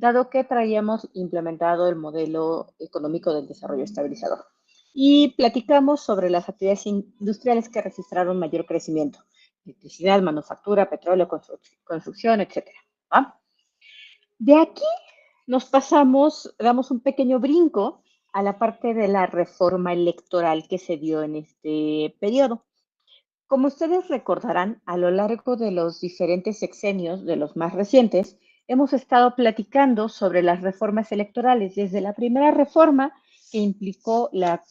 dado que traíamos implementado el modelo económico del desarrollo estabilizador. Y platicamos sobre las actividades industriales que registraron mayor crecimiento: electricidad, manufactura, petróleo, construcción, etcétera. ¿Va? De aquí nos pasamos, damos un pequeño brinco a la parte de la reforma electoral que se dio en este periodo. Como ustedes recordarán, a lo largo de los diferentes sexenios, de los más recientes, hemos estado platicando sobre las reformas electorales, desde la primera reforma que implicó la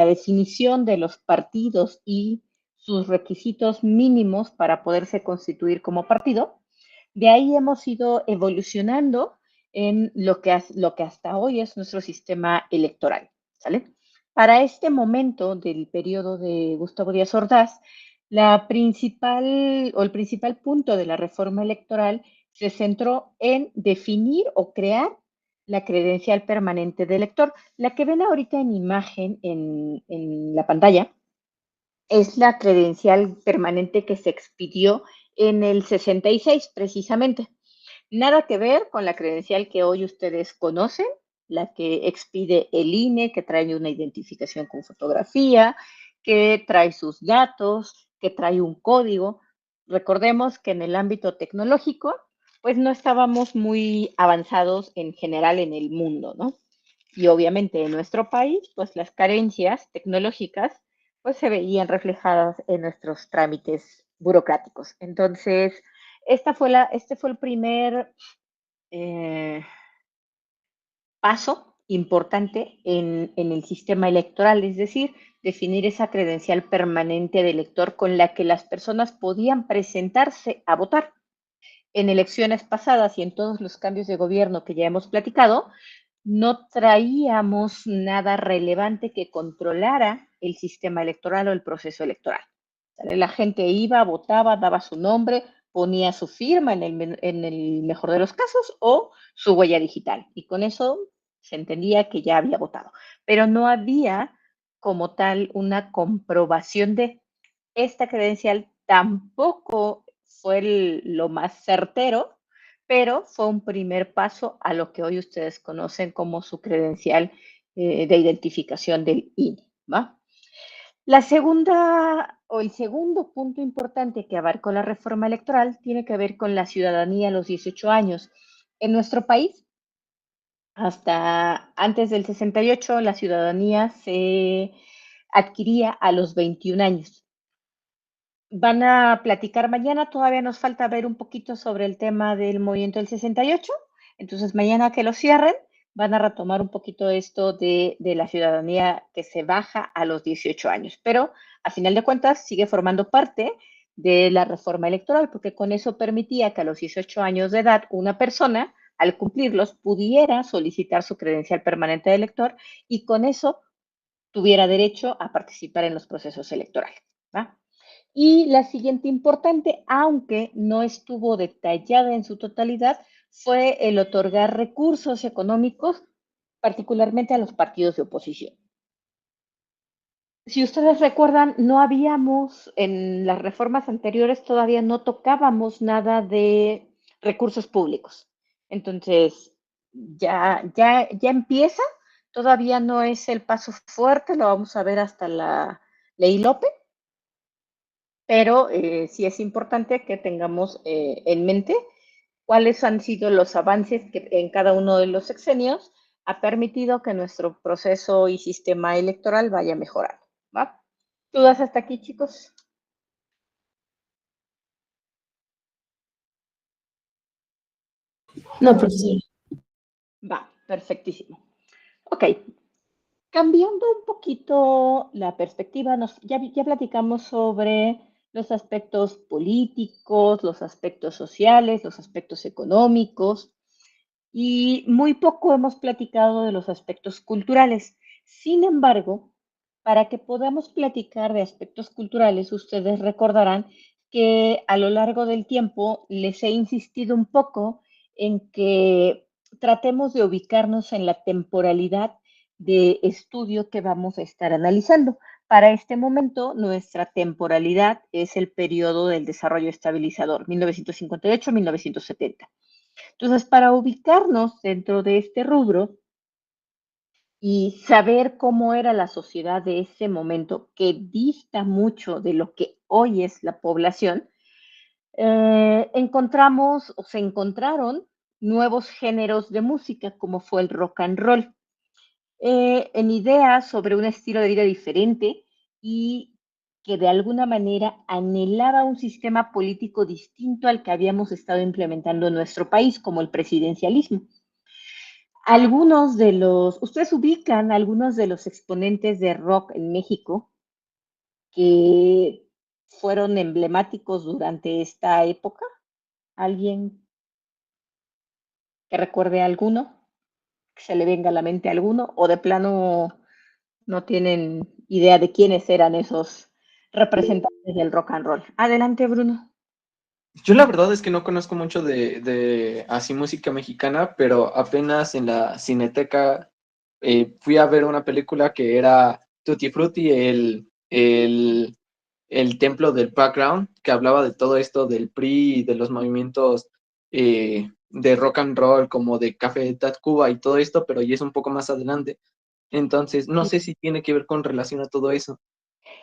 definición de los partidos y sus requisitos mínimos para poderse constituir como partido. De ahí hemos ido evolucionando en lo que hasta hoy es nuestro sistema electoral, ¿sale? Para este momento del periodo de Gustavo Díaz Ordaz, el principal punto de la reforma electoral se centró en definir o crear la credencial permanente de elector. La que ven ahorita en imagen en la pantalla es la credencial permanente que se expidió en el 66, precisamente. Nada que ver con la credencial que hoy ustedes conocen, la que expide el INE, que trae una identificación con fotografía, que trae sus datos, que trae un código. Recordemos que en el ámbito tecnológico, pues no estábamos muy avanzados en general en el mundo, ¿no? Y obviamente en nuestro país, pues las carencias tecnológicas, pues se veían reflejadas en nuestros trámites burocráticos. Entonces, este fue el primer eh, paso importante en el sistema electoral, es decir, definir esa credencial permanente de elector con la que las personas podían presentarse a votar. En elecciones pasadas y en todos los cambios de gobierno que ya hemos platicado, no traíamos nada relevante que controlara el sistema electoral o el proceso electoral. La gente iba, votaba, daba su nombre, ponía su firma en el mejor de los casos o su huella digital. Y con eso se entendía que ya había votado. Pero no había como tal una comprobación de esta credencial. Tampoco fue lo más certero, pero fue un primer paso a lo que hoy ustedes conocen como su credencial de identificación del INE, ¿va? La segunda o el segundo punto importante que abarcó la reforma electoral tiene que ver con la ciudadanía a los 18 años. En nuestro país, hasta antes del 68, la ciudadanía se adquiría a los 21 años. Van a platicar mañana, todavía nos falta ver un poquito sobre el tema del movimiento del 68, entonces mañana que lo cierren van a retomar un poquito esto de la ciudadanía que se baja a los 18 años, pero a final de cuentas sigue formando parte de la reforma electoral, porque con eso permitía que a los 18 años de edad una persona, al cumplirlos, pudiera solicitar su credencial permanente de elector y con eso tuviera derecho a participar en los procesos electorales, ¿va? Y la siguiente importante, aunque no estuvo detallada en su totalidad, fue el otorgar recursos económicos, particularmente a los partidos de oposición. Si ustedes recuerdan, no habíamos, en las reformas anteriores todavía no tocábamos nada de recursos públicos. Entonces, ya empieza, todavía no es el paso fuerte, lo vamos a ver hasta la ley López, pero sí es importante que tengamos en mente cuáles han sido los avances que en cada uno de los sexenios ha permitido que nuestro proceso y sistema electoral vaya mejorando, ¿va? ¿Dudas hasta aquí, chicos? No, profesor. Va, perfectísimo. Ok, cambiando un poquito la perspectiva, ya platicamos sobre los aspectos políticos, los aspectos sociales, los aspectos económicos, y muy poco hemos platicado de los aspectos culturales. Sin embargo, para que podamos platicar de aspectos culturales, ustedes recordarán que a lo largo del tiempo les he insistido un poco en que tratemos de ubicarnos en la temporalidad de estudio que vamos a estar analizando. Para este momento, nuestra temporalidad es el periodo del desarrollo estabilizador, 1958-1970. Entonces, para ubicarnos dentro de este rubro y saber cómo era la sociedad de ese momento, que dista mucho de lo que hoy es la población, encontramos o se encontraron nuevos géneros de música, como fue el rock and roll, en ideas sobre un estilo de vida diferente y que de alguna manera anhelaba un sistema político distinto al que habíamos estado implementando en nuestro país, como el presidencialismo. Ustedes ubican algunos de los exponentes de rock en México que fueron emblemáticos durante esta época. ¿Alguien que recuerde alguno? ¿Que se le venga a la mente alguno? ¿O de plano no tienen idea de quiénes eran esos representantes del rock and roll? Adelante, Bruno. Yo la verdad es que no conozco mucho de así música mexicana, pero apenas en la Cineteca fui a ver una película que era Tutti Frutti, el templo del background, que hablaba de todo esto del PRI y de los movimientos de rock and roll, como de Café Tacuba y todo esto, pero ya es un poco más adelante. Entonces, no Sí. sé si tiene que ver con relación a todo eso.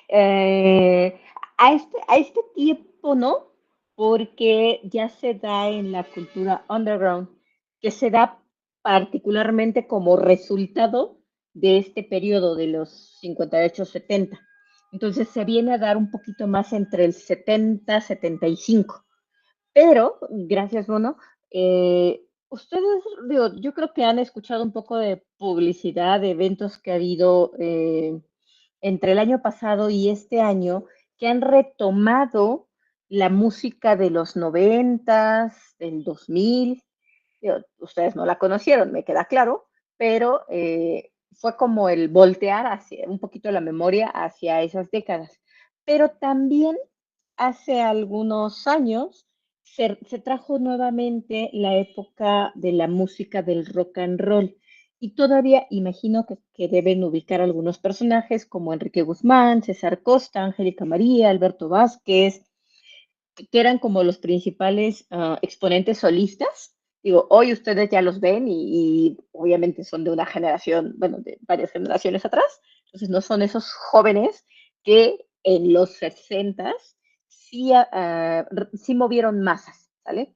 Eh, a este tiempo no, porque ya se da en la cultura underground, que se da particularmente como resultado de este periodo de los 58-70. Entonces se viene a dar un poquito más entre el 70-75. Pero, gracias, Bruno. Ustedes, digo, yo creo que han escuchado un poco de publicidad de eventos que ha habido entre el año pasado y este año, que han retomado la música de los 90, del 2000. Ustedes no la conocieron, me queda claro, pero fue como el voltear hacia un poquito la memoria hacia esas décadas. Pero también hace algunos años se trajo nuevamente la época de la música del rock and roll. Y todavía imagino que deben ubicar algunos personajes como Enrique Guzmán, César Costa, Angélica María, Alberto Vázquez, que eran como los principales exponentes solistas. Digo, hoy ustedes ya los ven y obviamente son de una generación, bueno, de varias generaciones atrás, entonces no son esos jóvenes que en los 60 sí, sí movieron masas, ¿sale?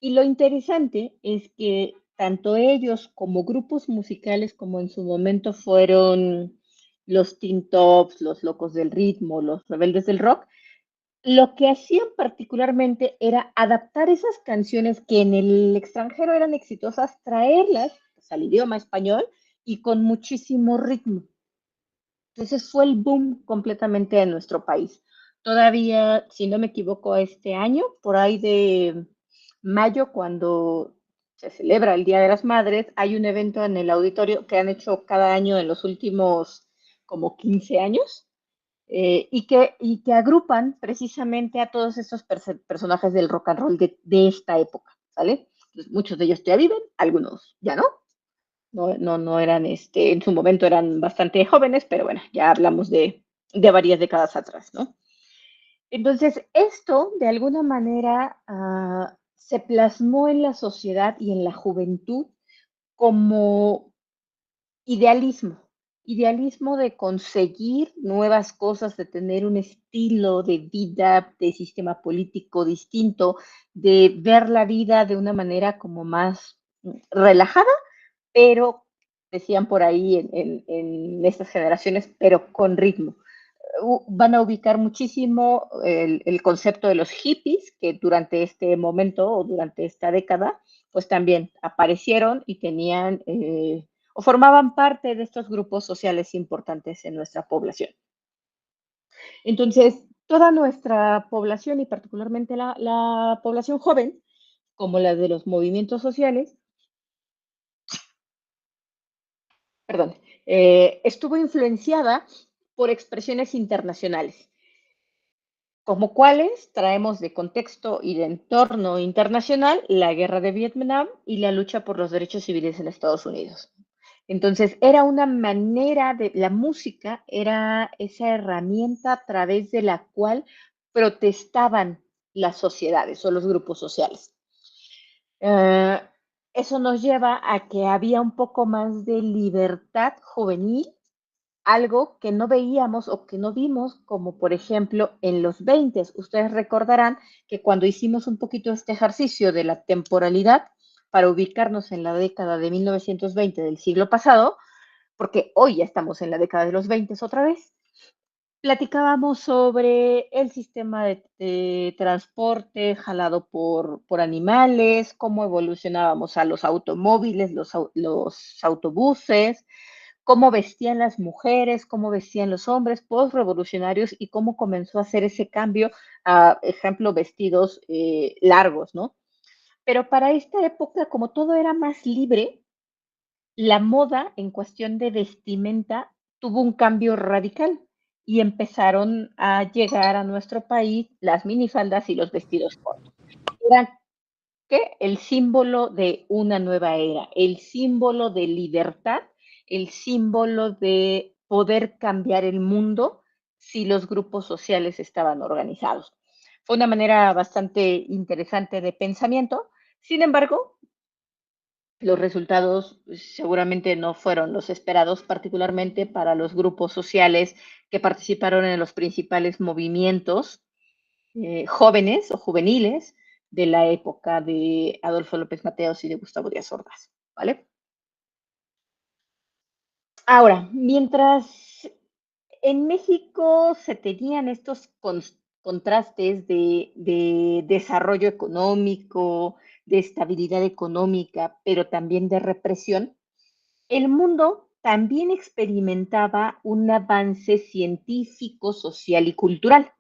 Y lo interesante es que tanto ellos como grupos musicales, como en su momento fueron los Teen Tops, los Locos del Ritmo, los Rebeldes del Rock, lo que hacían particularmente era adaptar esas canciones que en el extranjero eran exitosas, traerlas pues, al idioma español y con muchísimo ritmo. Entonces fue el boom completamente en nuestro país. Todavía, si no me equivoco, este año, por ahí de mayo, cuando se celebra el Día de las Madres, hay un evento en el auditorio que han hecho cada año en los últimos como 15 años, y que agrupan precisamente a todos estos personajes del rock and roll de esta época, ¿sale? Entonces, muchos de ellos ya viven, algunos ya no. No eran, en su momento eran bastante jóvenes, pero bueno, ya hablamos de varias décadas atrás, ¿no? Entonces, esto de alguna manera se plasmó en la sociedad y en la juventud como idealismo, idealismo de conseguir nuevas cosas, de tener un estilo de vida, de sistema político distinto, de ver la vida de una manera como más relajada, pero decían por ahí en estas generaciones, pero con ritmo. Van a ubicar muchísimo el concepto de los hippies, que durante este momento o durante esta década, pues también aparecieron y tenían o formaban parte de estos grupos sociales importantes en nuestra población. Entonces, toda nuestra población y particularmente la población joven, como la de los movimientos sociales, perdón, estuvo influenciada por expresiones internacionales, como cuáles traemos de contexto y de entorno internacional la guerra de Vietnam y la lucha por los derechos civiles en Estados Unidos. Entonces, era una manera de, la música era esa herramienta a través de la cual protestaban las sociedades o los grupos sociales. Eh, Eso nos lleva a que había un poco más de libertad juvenil, algo que no veíamos o que no vimos, como por ejemplo en los 20. Ustedes recordarán que cuando hicimos un poquito este ejercicio de la temporalidad para ubicarnos en la década de 1920 del siglo pasado, porque hoy ya estamos en la década de los 20 otra vez, platicábamos sobre el sistema de transporte jalado por animales, cómo evolucionábamos a los automóviles, los autobuses, cómo vestían las mujeres, cómo vestían los hombres post-revolucionarios y cómo comenzó a hacer ese cambio a, ejemplo, vestidos largos, ¿no? Pero para esta época, como todo era más libre, la moda en cuestión de vestimenta tuvo un cambio radical y empezaron a llegar a nuestro país las minifaldas y los vestidos cortos. Eran ¿qué? El símbolo de una nueva era, el símbolo de libertad, el símbolo de poder cambiar el mundo si los grupos sociales estaban organizados. Fue una manera bastante interesante de pensamiento. Sin embargo, los resultados seguramente no fueron los esperados, particularmente para los grupos sociales que participaron en los principales movimientos jóvenes o juveniles de la época de Adolfo López Mateos y de Gustavo Díaz Ordaz, ¿vale? Ahora, mientras en México se tenían estos contrastes de desarrollo económico, de estabilidad económica, pero también de represión, el mundo también experimentaba un avance científico, social y cultural.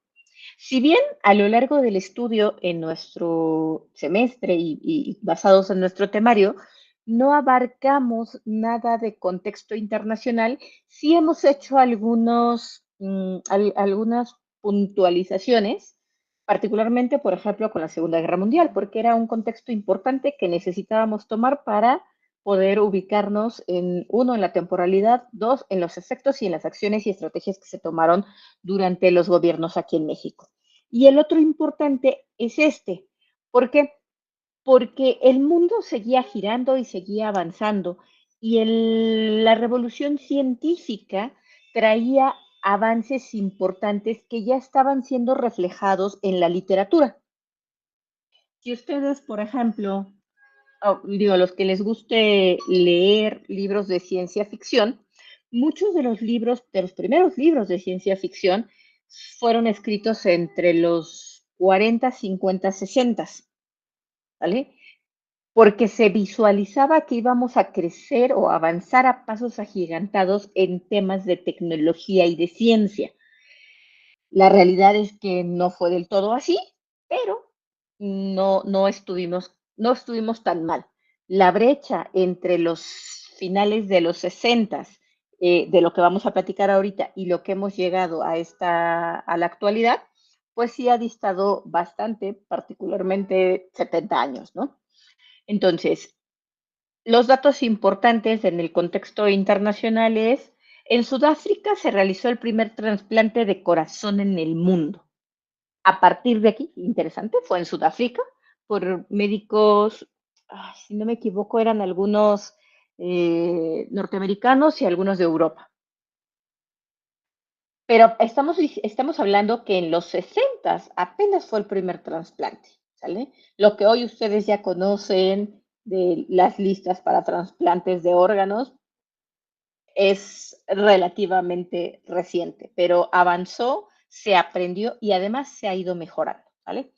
Si bien a lo largo del estudio en nuestro semestre y basados en nuestro temario, no abarcamos nada de contexto internacional, sí hemos hecho algunas puntualizaciones, particularmente, por ejemplo, con la Segunda Guerra Mundial, porque era un contexto importante que necesitábamos tomar para poder ubicarnos en, uno, en la temporalidad, dos, en los efectos y en las acciones y estrategias que se tomaron durante los gobiernos aquí en México. Y el otro importante es este. ¿Por qué? Porque el mundo seguía girando y seguía avanzando y la revolución científica traía avances importantes que ya estaban siendo reflejados en la literatura. Si ustedes, por ejemplo, digo, a los que les guste leer libros de ciencia ficción, muchos de los primeros libros de ciencia ficción fueron escritos entre los 40, 50, 60, ¿vale? Porque se visualizaba que íbamos a crecer o avanzar a pasos agigantados en temas de tecnología y de ciencia. La realidad es que no fue del todo así, pero no estuvimos tan mal. La brecha entre los finales de los 60, de lo que vamos a platicar ahorita, y lo que hemos llegado a la actualidad, pues sí ha distado bastante, particularmente 70 años, ¿no? Entonces, los datos importantes en el contexto internacional es, en Sudáfrica se realizó el primer trasplante de corazón en el mundo. A partir de aquí, interesante, fue en Sudáfrica por médicos, si no me equivoco, eran algunos norteamericanos y algunos de Europa. Pero estamos hablando que en los 60 apenas fue el primer trasplante, ¿sale? Lo que hoy ustedes ya conocen de las listas para trasplantes de órganos es relativamente reciente, pero avanzó, se aprendió y además se ha ido mejorando, ¿vale?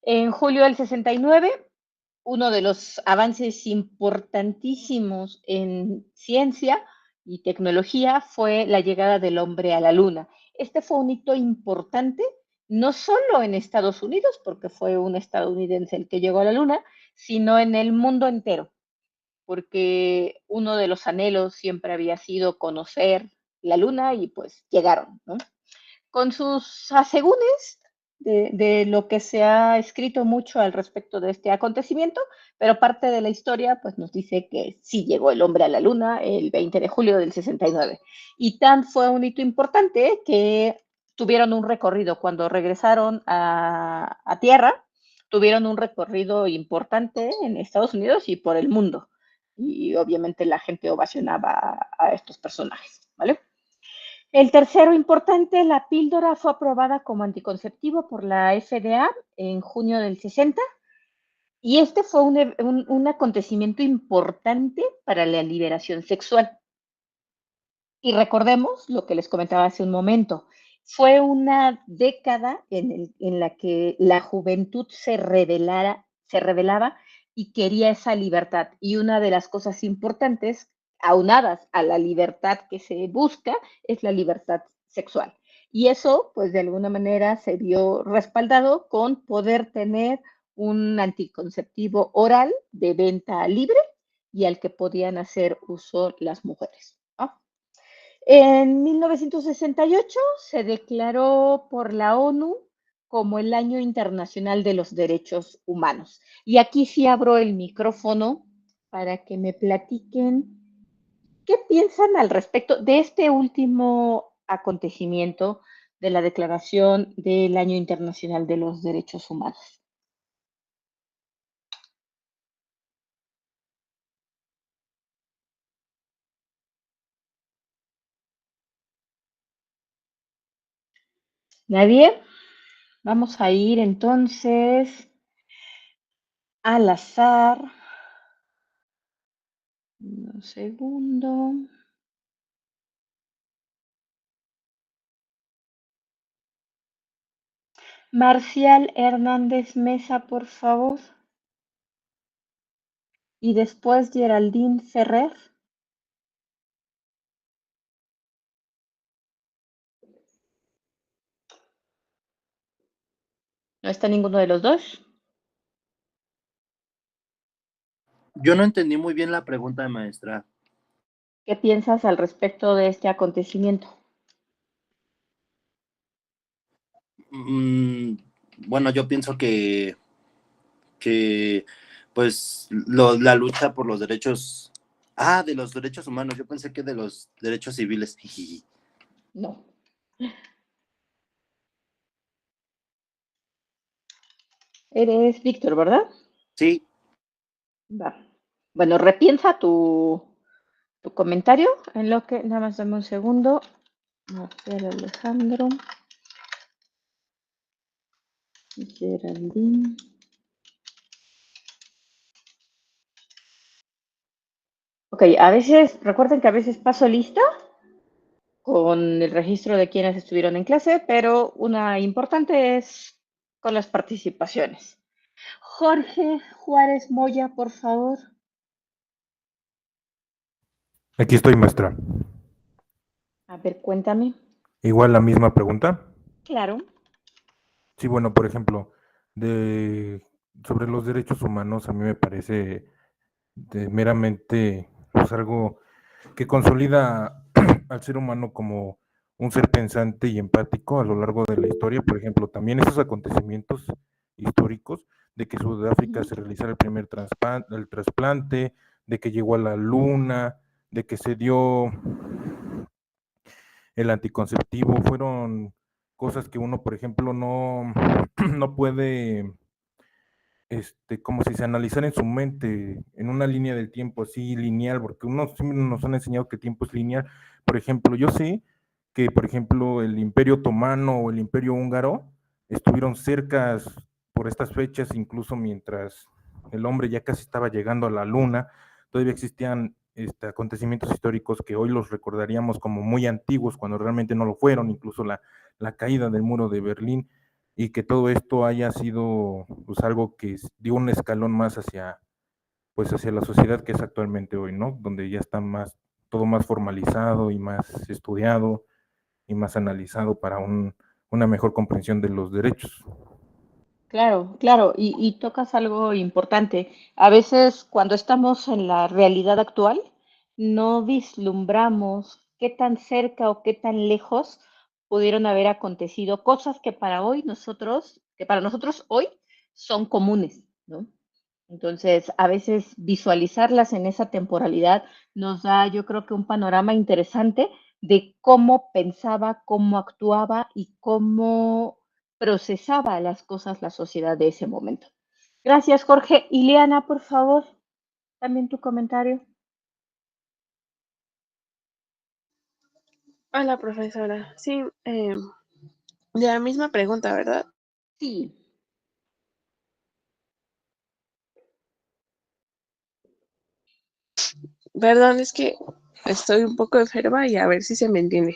En julio del 69, uno de los avances importantísimos en ciencia y tecnología fue la llegada del hombre a la Luna. Este fue un hito importante, no solo en Estados Unidos, porque fue un estadounidense el que llegó a la Luna, sino en el mundo entero, porque uno de los anhelos siempre había sido conocer la Luna y pues llegaron, ¿no? Con sus asegúnes de lo que se ha escrito mucho al respecto de este acontecimiento, pero parte de la historia pues nos dice que sí llegó el hombre a la luna el 20 de julio del 69. Y tan fue un hito importante que tuvieron un recorrido cuando regresaron a Tierra, tuvieron un recorrido importante en Estados Unidos y por el mundo. Y obviamente la gente ovacionaba a estos personajes, ¿vale? El tercero importante, la píldora fue aprobada como anticonceptivo por la FDA en junio del 60 y este fue un acontecimiento importante para la liberación sexual. Y recordemos lo que les comentaba hace un momento, fue una década en la que la juventud se rebelaba y quería esa libertad. Y una de las cosas importantes, aunadas a la libertad que se busca, es la libertad sexual. Y eso, pues de alguna manera, se vio respaldado con poder tener un anticonceptivo oral de venta libre y al que podían hacer uso las mujeres, ¿no? En 1968 se declaró por la ONU como el Año Internacional de los Derechos Humanos. Y aquí sí abro el micrófono para que me platiquen qué piensan al respecto de este último acontecimiento de la declaración del Año Internacional de los Derechos Humanos. ¿Nadie? Vamos a ir entonces al azar. Un segundo. Marcial Hernández Mesa, por favor. Y después Geraldine Ferrer. ¿No está ninguno de los dos? Yo no entendí muy bien la pregunta, maestra. ¿Qué piensas al respecto de este acontecimiento? Bueno, yo pienso que pues la lucha por los derechos, de los derechos humanos, yo pensé que de los derechos civiles. No. Eres Víctor, ¿verdad? Sí. Va. Bueno, repiensa tu comentario en lo que, nada más dame un segundo. Marcial Alejandro. Geraldine. Ok, a veces, recuerden que a veces paso lista con el registro de quienes estuvieron en clase, pero una importante es con las participaciones. Jorge Juárez Moya, por favor. Aquí estoy, maestra. A ver, cuéntame. Igual la misma pregunta. Claro. Sí, bueno, por ejemplo, sobre los derechos humanos, a mí me parece meramente pues, algo que consolida al ser humano como un ser pensante y empático a lo largo de la historia. Por ejemplo, también esos acontecimientos históricos de que Sudáfrica se realizara el trasplante, de que llegó a la luna, de que se dio el anticonceptivo, fueron cosas que uno, por ejemplo, no, no puede, como si se analizara en su mente, en una línea del tiempo así lineal, porque uno siempre nos han enseñado que el tiempo es lineal. Por ejemplo, yo sé que, por ejemplo, el Imperio Otomano o el Imperio Húngaro estuvieron cercas por estas fechas, incluso mientras el hombre ya casi estaba llegando a la luna, todavía existían acontecimientos históricos que hoy los recordaríamos como muy antiguos, cuando realmente no lo fueron, incluso la caída del muro de Berlín, y que todo esto haya sido pues algo que dio un escalón más hacia la sociedad que es actualmente hoy, ¿no? Donde ya está todo más formalizado y más estudiado y más analizado para una mejor comprensión de los derechos. Claro, claro, y tocas algo importante. A veces cuando estamos en la realidad actual, no vislumbramos qué tan cerca o qué tan lejos pudieron haber acontecido cosas que para nosotros hoy son comunes, ¿no? Entonces, a veces visualizarlas en esa temporalidad nos da, yo creo que un panorama interesante de cómo pensaba, cómo actuaba y cómo procesaba las cosas la sociedad de ese momento. Gracias, Jorge. Ileana, por favor, también tu comentario. Hola, profesora. Sí, la misma pregunta, ¿verdad? Sí. Perdón, es que estoy un poco enferma y a ver si se me entiende.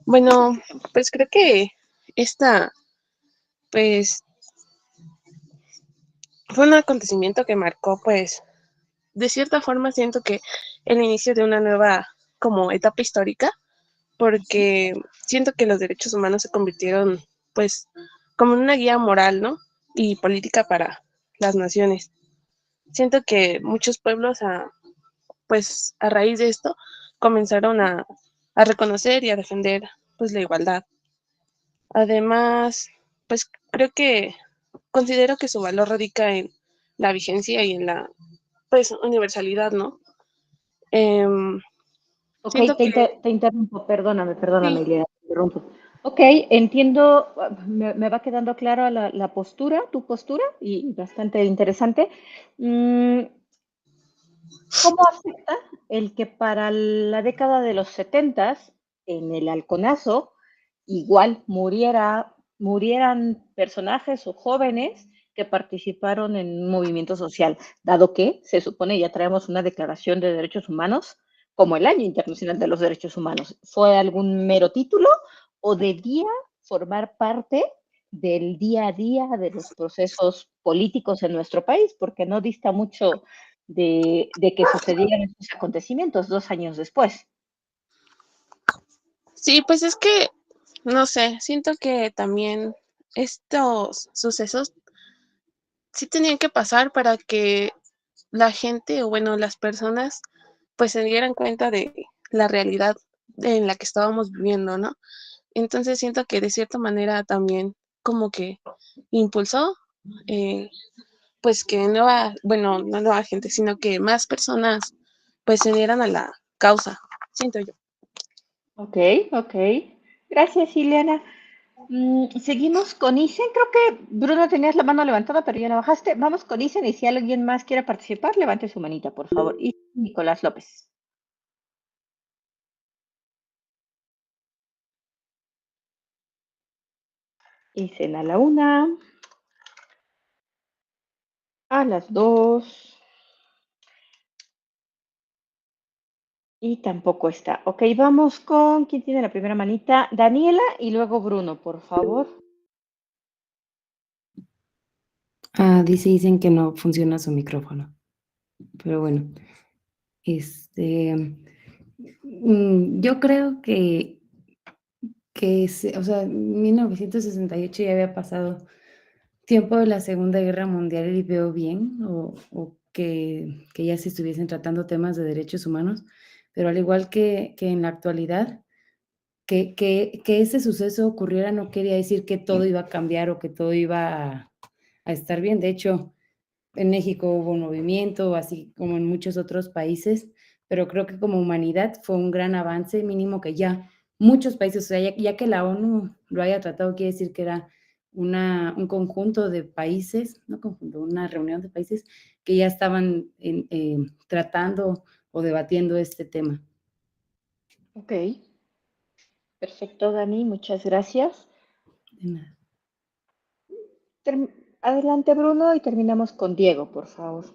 Bueno, pues creo que esta, pues, fue un acontecimiento que marcó, pues, de cierta forma siento que el inicio de una nueva como etapa histórica, porque siento que los derechos humanos se convirtieron, pues, como en una guía moral, ¿no? Y política para las naciones. Siento que muchos pueblos, pues, a raíz de esto, comenzaron a reconocer y a defender, pues, la igualdad. Además, pues, creo que considero que su valor radica en la vigencia y en la, pues, universalidad, ¿no? Em, Ok, siento que te interrumpo, perdóname, sí, Ileana, te interrumpo. Ok, entiendo, me va quedando clara la postura, tu postura, y bastante interesante. Mm, ¿Cómo afecta el que para la década de los 70 en el Halconazo igual murieran personajes o jóvenes que participaron en un movimiento social, dado que se supone ya traemos una declaración de derechos humanos como el Año Internacional de los Derechos Humanos? ¿Fue algún mero título o debía formar parte del día a día de los procesos políticos en nuestro país? Porque no dista mucho de que sucedieran estos acontecimientos 2 años después. sí, pues es que, no sé, siento que también estos sucesos sí tenían que pasar para que la gente, o bueno, las personas, pues se dieran cuenta de la realidad en la que estábamos viviendo, ¿no? Entonces siento que de cierta manera también como que impulsó, eh, pues que nueva, bueno, no nueva gente, sino que más personas pues se dieran a la causa, siento yo. Ok, ok. Gracias, Ileana. Seguimos con Isen. Creo que Bruno tenías la mano levantada, pero ya la bajaste. Vamos con Isen y si alguien más quiere participar, levante su manita, por favor. Y Nicolás López. Isen a la 1, a las 2 y tampoco está. Ok, vamos con quién tiene la primera manita. Daniela y luego Bruno, por favor. Dicen que no funciona su micrófono, pero bueno, este, yo creo o sea, 1968 ya había pasado tiempo de la Segunda Guerra Mundial y veo bien, o que ya se estuviesen tratando temas de derechos humanos, pero al igual que en la actualidad, que ese suceso ocurriera no quería decir que todo iba a cambiar o que todo iba a estar bien. De hecho, en México hubo un movimiento, así como en muchos otros países, pero creo que como humanidad fue un gran avance, mínimo que ya muchos países, o sea, ya que la ONU lo haya tratado, quiere decir que era un conjunto de países, no conjunto, una reunión de países que ya estaban tratando o debatiendo este tema. Ok, perfecto, Dani, muchas gracias. De nada. Adelante, Bruno, y terminamos con Diego, por favor.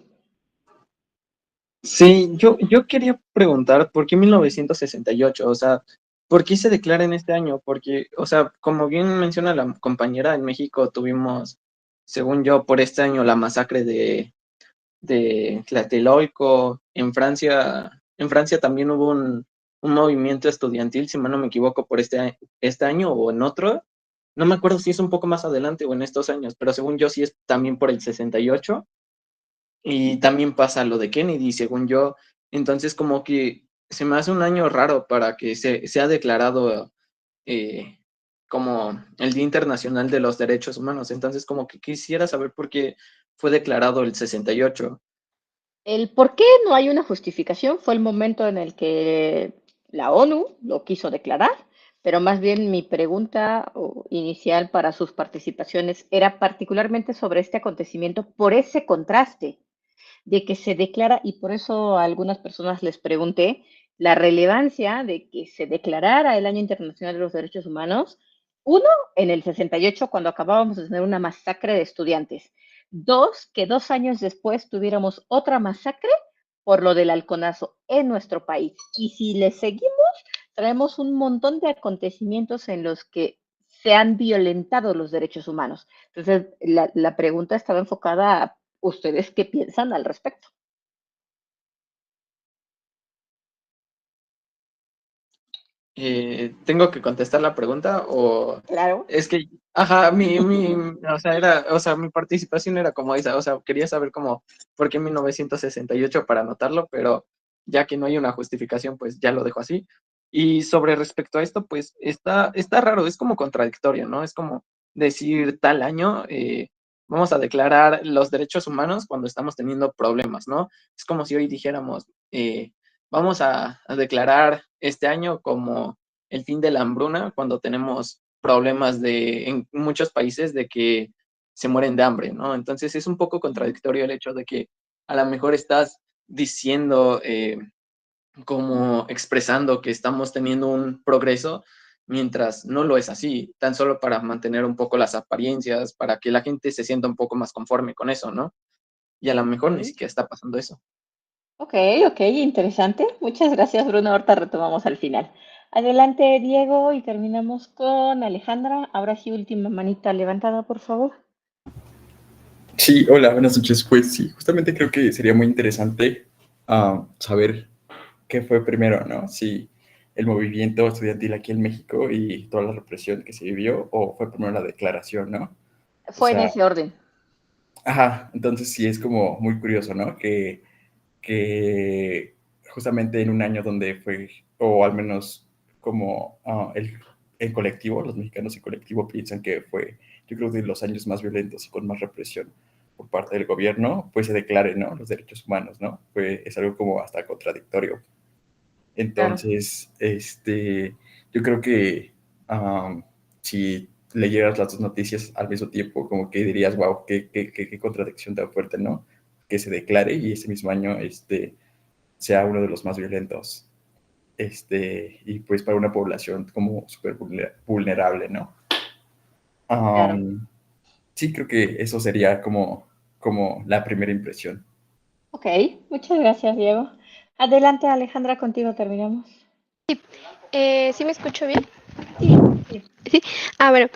Sí, yo quería preguntar por qué 1968, o sea, ¿por qué se declara en este año? Porque, o sea, como bien menciona la compañera, en México tuvimos, según yo, por este año la masacre de Tlatelolco, en Francia también hubo un movimiento estudiantil, si mal no me equivoco, por este año o en otro, no me acuerdo si es un poco más adelante o en estos años, pero según yo sí es también por el 68. Y también pasa lo de Kennedy, según yo. Entonces, como que se me hace un año raro para que sea declarado como el Día Internacional de los Derechos Humanos. Entonces, como que quisiera saber por qué fue declarado el 68. El por qué no hay una justificación fue el momento en el que la ONU lo quiso declarar, pero más bien mi pregunta inicial para sus participaciones era particularmente sobre este acontecimiento por ese contraste de que se declara, y por eso a algunas personas les pregunté, la relevancia de que se declarara el Año Internacional de los Derechos Humanos, uno, en el 68, cuando acabábamos de tener una masacre de estudiantes. Dos, que 2 años después tuviéramos otra masacre por lo del halconazo en nuestro país. Y si le seguimos, traemos un montón de acontecimientos en los que se han violentado los derechos humanos. Entonces, la pregunta estaba enfocada a ustedes qué piensan al respecto. ¿Tengo que contestar la pregunta o Claro. es que, ajá, o sea, mi participación era como esa, o sea, quería saber cómo, por qué 1968 para anotarlo, pero ya que no hay una justificación, pues ya lo dejo así. Y sobre respecto a esto, pues está raro, es como contradictorio, ¿no? Es como decir tal año, vamos a declarar los derechos humanos cuando estamos teniendo problemas, ¿no? Es como si hoy dijéramos, vamos a declarar este año como el fin de la hambruna cuando tenemos problemas en muchos países de que se mueren de hambre, ¿no? Entonces es un poco contradictorio el hecho de que a lo mejor estás diciendo, como expresando que estamos teniendo un progreso, mientras no lo es así, tan solo para mantener un poco las apariencias, para que la gente se sienta un poco más conforme con eso, ¿no? Y a lo mejor ni Ok, siquiera está pasando eso. ok, interesante. Muchas gracias, Bruno. Ahorita retomamos al final. Adelante, Diego, y terminamos con Alejandra. Ahora sí, última manita levantada, por favor. Sí, hola, buenas noches. Pues sí, justamente creo que sería muy interesante saber qué fue primero, ¿no? Si el movimiento estudiantil aquí en México y toda la represión que se vivió, o fue primero la declaración, ¿no? O Fue en sea, ese orden. ajá, entonces sí es como muy curioso, ¿no? Que justamente en un año donde fue, o al menos como el colectivo, los mexicanos en colectivo piensan que fue, yo creo, de los años más violentos y con más represión por parte del gobierno, pues se declare, ¿no? Los derechos humanos, ¿no? Es algo como hasta contradictorio. Claro. Entonces, yo creo que si leyeras las dos noticias al mismo tiempo, como que dirías, wow, qué contradicción tan fuerte, ¿no? Que se declare y ese mismo año sea uno de los más violentos. Y pues para una población como súper vulnerable, ¿no? Claro. Sí, creo que eso sería como la primera impresión. Ok, muchas gracias, Diego. Adelante, Alejandra, contigo terminamos. ¿Sí me escucho bien? Sí, sí. Sí. Bueno,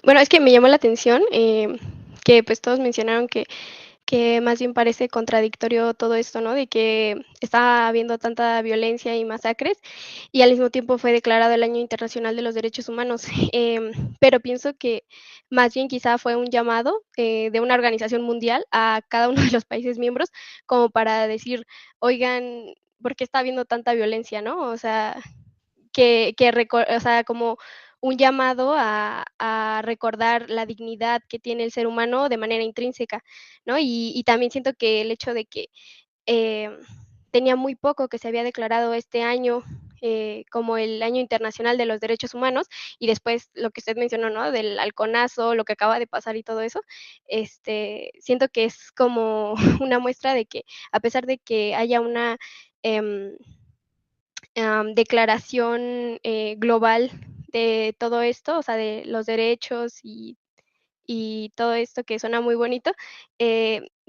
bueno, es que me llamó la atención que pues todos mencionaron que más bien parece contradictorio todo esto, ¿no? De que está habiendo tanta violencia y masacres y al mismo tiempo fue declarado el Año Internacional de los Derechos Humanos. Pero pienso que más bien quizá fue un llamado de una organización mundial a cada uno de los países miembros como para decir, oigan, ¿por qué está habiendo tanta violencia, no? O sea, o sea, como un llamado a recordar la dignidad que tiene el ser humano de manera intrínseca, ¿no? Y también siento que el hecho de que eh, tenía muy poco que se había declarado este año como el Año Internacional de los Derechos Humanos y después lo que usted mencionó, ¿no? Del halconazo, lo que acaba de pasar y todo eso, siento que es como una muestra de que a pesar de que haya una eh, declaración global de todo esto, o sea, de los derechos y todo esto que suena muy bonito,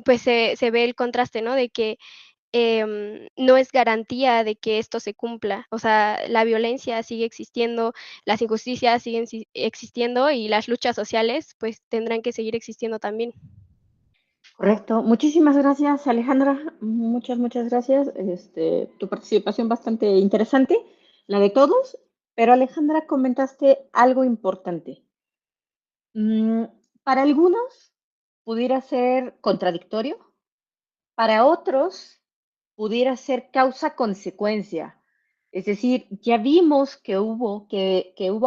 pues se ve el contraste, ¿no? De que no es garantía de que esto se cumpla. O sea, la violencia sigue existiendo, las injusticias siguen existiendo y las luchas sociales pues tendrán que seguir existiendo también. Correcto. Muchísimas gracias, Alejandra. Muchas gracias. Tu participación bastante interesante, la de todos. Pero Alejandra, comentaste algo importante. Mm, para algunos pudiera ser contradictorio, para otros pudiera ser causa-consecuencia. Es decir, ya vimos que hubo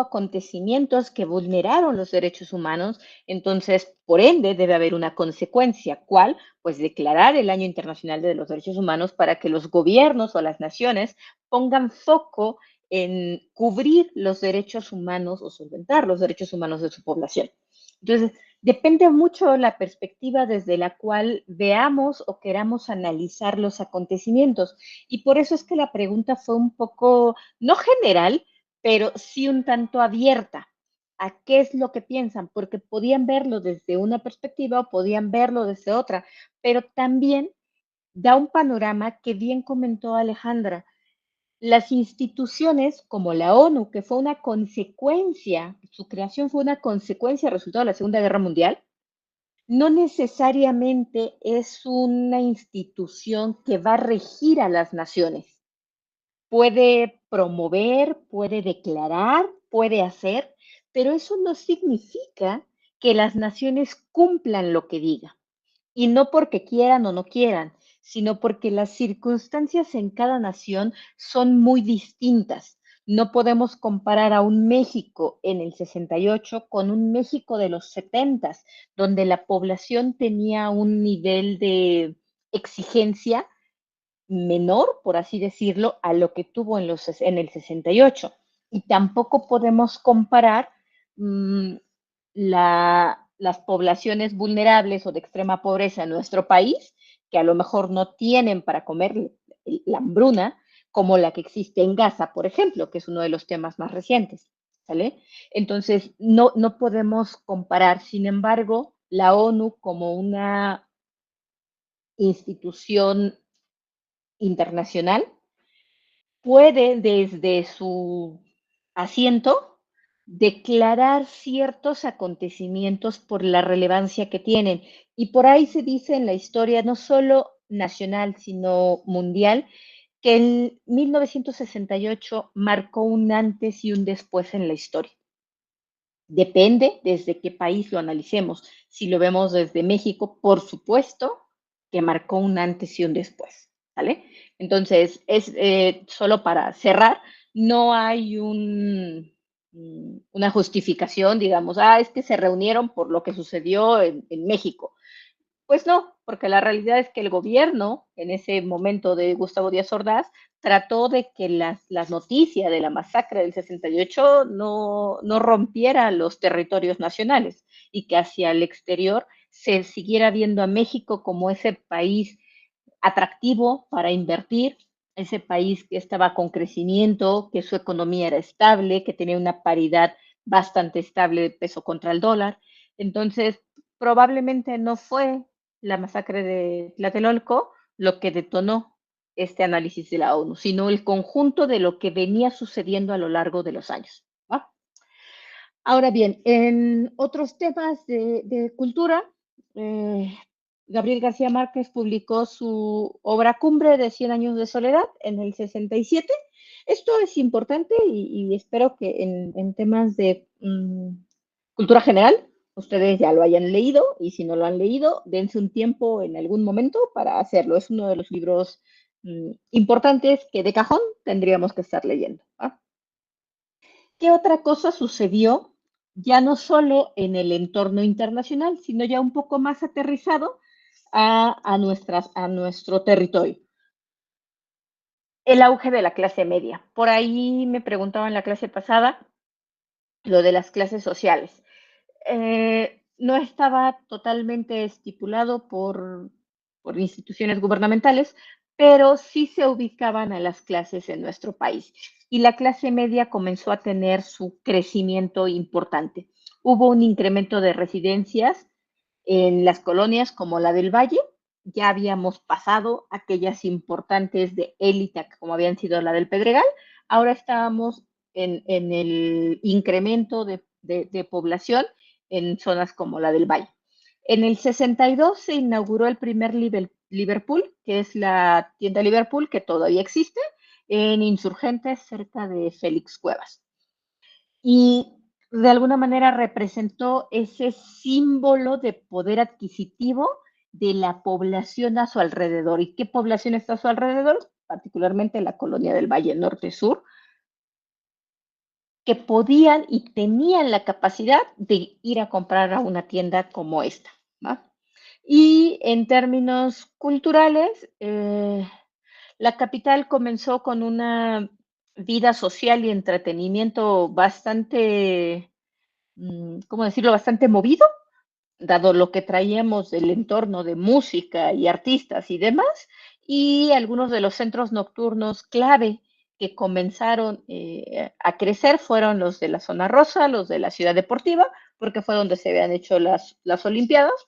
acontecimientos que vulneraron los derechos humanos, entonces, por ende, debe haber una consecuencia. ¿Cuál? Pues declarar el Año Internacional de los Derechos Humanos para que los gobiernos o las naciones pongan foco en cubrir los derechos humanos o solventar los derechos humanos de su población. Entonces, depende mucho la perspectiva desde la cual veamos o queramos analizar los acontecimientos. Y por eso es que la pregunta fue un poco, no general, pero sí un tanto abierta a qué es lo que piensan, porque podían verlo desde una perspectiva o podían verlo desde otra, pero también da un panorama que bien comentó Alejandra. Las instituciones como la ONU, que fue una consecuencia, su creación fue una consecuencia resultado de la Segunda Guerra Mundial, no necesariamente es una institución que va a regir a las naciones. Puede promover, puede declarar, puede hacer, pero eso no significa que las naciones cumplan lo que diga. Y no porque quieran o no quieran, sino porque las circunstancias en cada nación son muy distintas. No podemos comparar a un México en el 68 con un México de los 70, donde la población tenía un nivel de exigencia menor, por así decirlo, a lo que tuvo en el 68. Y tampoco podemos comparar las poblaciones vulnerables o de extrema pobreza en nuestro país, que a lo mejor no tienen para comer la hambruna, como la que existe en Gaza, por ejemplo, que es uno de los temas más recientes. ¿Sale? Entonces, no podemos comparar. Sin embargo, la ONU como una institución internacional puede desde su asiento declarar ciertos acontecimientos por la relevancia que tienen. Y por ahí se dice en la historia, no solo nacional, sino mundial, que el 1968 marcó un antes y un después en la historia. Depende desde qué país lo analicemos. Si lo vemos desde México, por supuesto que marcó un antes y un después. ¿Vale? Entonces, es solo para cerrar, no hay una justificación, digamos, es que se reunieron por lo que sucedió en México. Pues no, porque la realidad es que el gobierno, en ese momento de Gustavo Díaz Ordaz, trató de que las noticias de la masacre del 68 no rompiera los territorios nacionales y que hacia el exterior se siguiera viendo a México como ese país atractivo para invertir, ese país que estaba con crecimiento, que su economía era estable, que tenía una paridad bastante estable de peso contra el dólar. Entonces, probablemente no fue la masacre de Tlatelolco lo que detonó este análisis de la ONU, sino el conjunto de lo que venía sucediendo a lo largo de los años. ¿Va? Ahora bien, en otros temas de cultura, Gabriel García Márquez publicó su obra cumbre de 100 años de soledad en el 67. Esto es importante y espero que en temas de cultura general ustedes ya lo hayan leído y si no lo han leído, dense un tiempo en algún momento para hacerlo. Es uno de los libros importantes que de cajón tendríamos que estar leyendo. ¿Va? ¿Qué otra cosa sucedió ya no solo en el entorno internacional, sino ya un poco más aterrizado a nuestro territorio? El auge de la clase media. Por ahí me preguntaban en la clase pasada lo de las clases sociales. No estaba totalmente estipulado por instituciones gubernamentales, pero sí se ubicaban a las clases en nuestro país. Y la clase media comenzó a tener su crecimiento importante. Hubo un incremento de residencias en las colonias como la del Valle. Ya habíamos pasado aquellas importantes de élite, como habían sido la del Pedregal. Ahora estábamos en el incremento de población en zonas como la del Valle. En el 62 se inauguró el primer Liverpool, que es la tienda Liverpool, que todavía existe, en Insurgentes, cerca de Félix Cuevas. Y de alguna manera representó ese símbolo de poder adquisitivo de la población a su alrededor. ¿Y qué población está a su alrededor? Particularmente la colonia del Valle Norte-Sur, que podían y tenían la capacidad de ir a comprar a una tienda como esta. ¿Va? Y en términos culturales, la capital comenzó con una vida social y entretenimiento bastante, ¿cómo decirlo?, bastante movido, dado lo que traíamos del entorno de música y artistas y demás, y algunos de los centros nocturnos clave que comenzaron a crecer fueron los de la zona rosa, los de la ciudad deportiva, porque fue donde se habían hecho las Olimpiadas,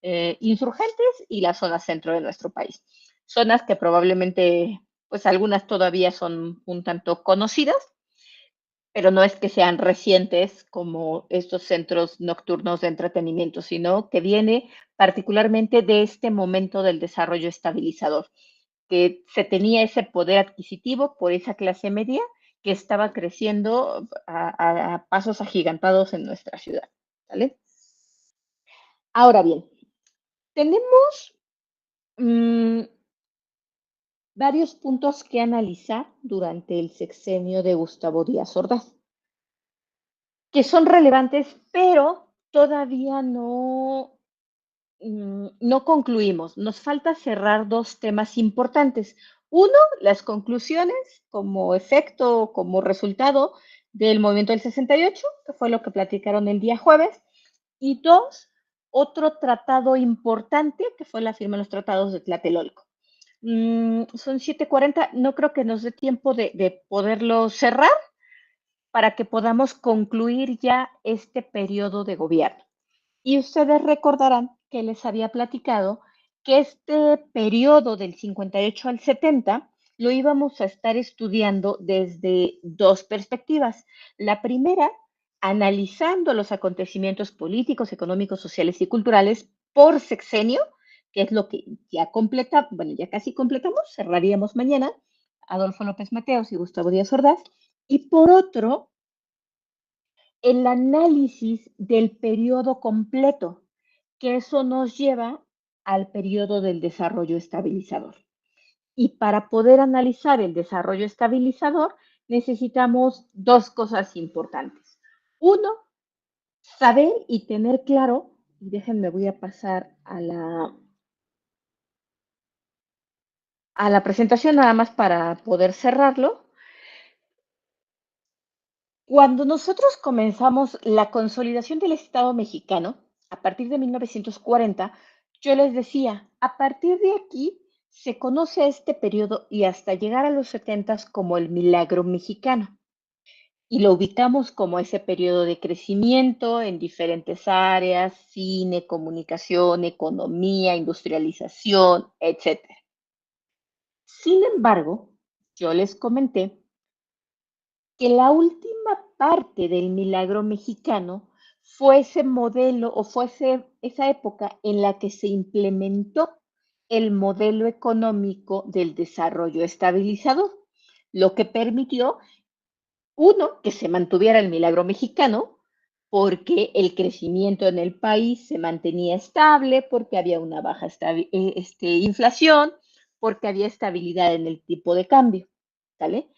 insurgentes y la zona centro de nuestro país. Zonas que probablemente, pues algunas todavía son un tanto conocidas, pero no es que sean recientes como estos centros nocturnos de entretenimiento, sino que viene particularmente de este momento del desarrollo estabilizador, que se tenía ese poder adquisitivo por esa clase media que estaba creciendo a pasos agigantados en nuestra ciudad. ¿Vale? Ahora bien, tenemos varios puntos que analizar durante el sexenio de Gustavo Díaz Ordaz, que son relevantes, pero todavía no concluimos. Nos falta cerrar dos temas importantes. Uno, las conclusiones como efecto, como resultado del movimiento del 68, que fue lo que platicaron el día jueves. Y dos, otro tratado importante, que fue la firma de los tratados de Tlatelolco. Son 7:40, no creo que nos dé tiempo de poderlo cerrar para que podamos concluir ya este periodo de gobierno. Y ustedes recordarán que les había platicado que este periodo del 58 al 70 lo íbamos a estar estudiando desde dos perspectivas. La primera, analizando los acontecimientos políticos, económicos, sociales y culturales por sexenio, que es lo que ya ya casi completamos, cerraríamos mañana, Adolfo López Mateos y Gustavo Díaz Ordaz. Y por otro, el análisis del periodo completo, que eso nos lleva al periodo del desarrollo estabilizador. Y para poder analizar el desarrollo estabilizador, necesitamos dos cosas importantes. Uno, saber y tener claro, y déjenme, voy a pasar a la presentación nada más para poder cerrarlo. Cuando nosotros comenzamos la consolidación del Estado mexicano, a partir de 1940, yo les decía, a partir de aquí se conoce este periodo y hasta llegar a los 70 como el milagro mexicano. Y lo ubicamos como ese periodo de crecimiento en diferentes áreas, cine, comunicación, economía, industrialización, etc. Sin embargo, yo les comenté que la última parte del milagro mexicano fue ese modelo o fue esa época en la que se implementó el modelo económico del desarrollo estabilizador, lo que permitió, uno, que se mantuviera el milagro mexicano, porque el crecimiento en el país se mantenía estable, porque había una baja inflación, porque había estabilidad en el tipo de cambio, ¿vale?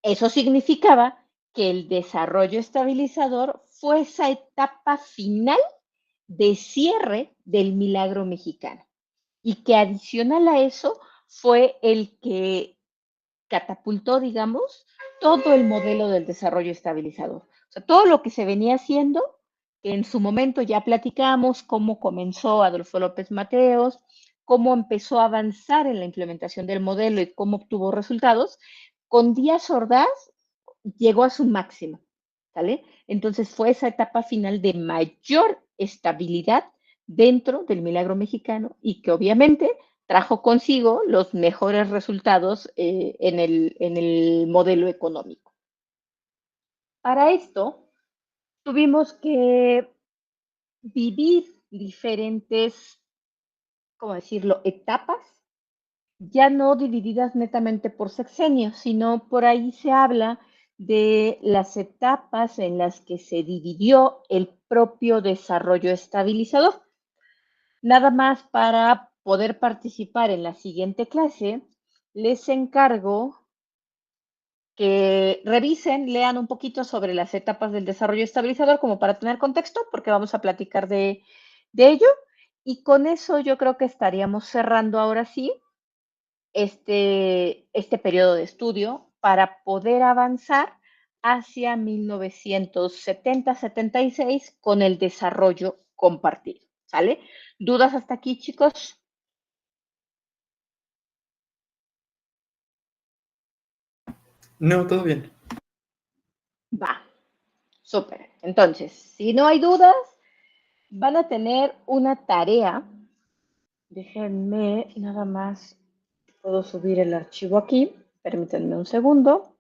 Eso significaba que el desarrollo estabilizador fue esa etapa final de cierre del milagro mexicano y que adicional a eso fue el que catapultó, digamos, todo el modelo del desarrollo estabilizador. O sea, todo lo que se venía haciendo, que en su momento ya platicamos cómo comenzó Adolfo López Mateos, cómo empezó a avanzar en la implementación del modelo y cómo obtuvo resultados, con Díaz Ordaz llegó a su máximo, ¿vale? Entonces fue esa etapa final de mayor estabilidad dentro del milagro mexicano y que obviamente trajo consigo los mejores resultados en el modelo económico. Para esto tuvimos que vivir diferentes, ¿cómo decirlo?, etapas, ya no divididas netamente por sexenios, sino por ahí se habla de las etapas en las que se dividió el propio desarrollo estabilizador. Nada más para poder participar en la siguiente clase, les encargo que revisen, lean un poquito sobre las etapas del desarrollo estabilizador como para tener contexto, porque vamos a platicar de ello. Y con eso yo creo que estaríamos cerrando ahora sí este periodo de estudio para poder avanzar hacia 1970-76 con el desarrollo compartido. ¿Sale? ¿Dudas hasta aquí, chicos? No, todo bien. Va, súper. Entonces, si no hay dudas, van a tener una tarea. Déjenme nada más, puedo subir el archivo aquí. Permítanme un segundo.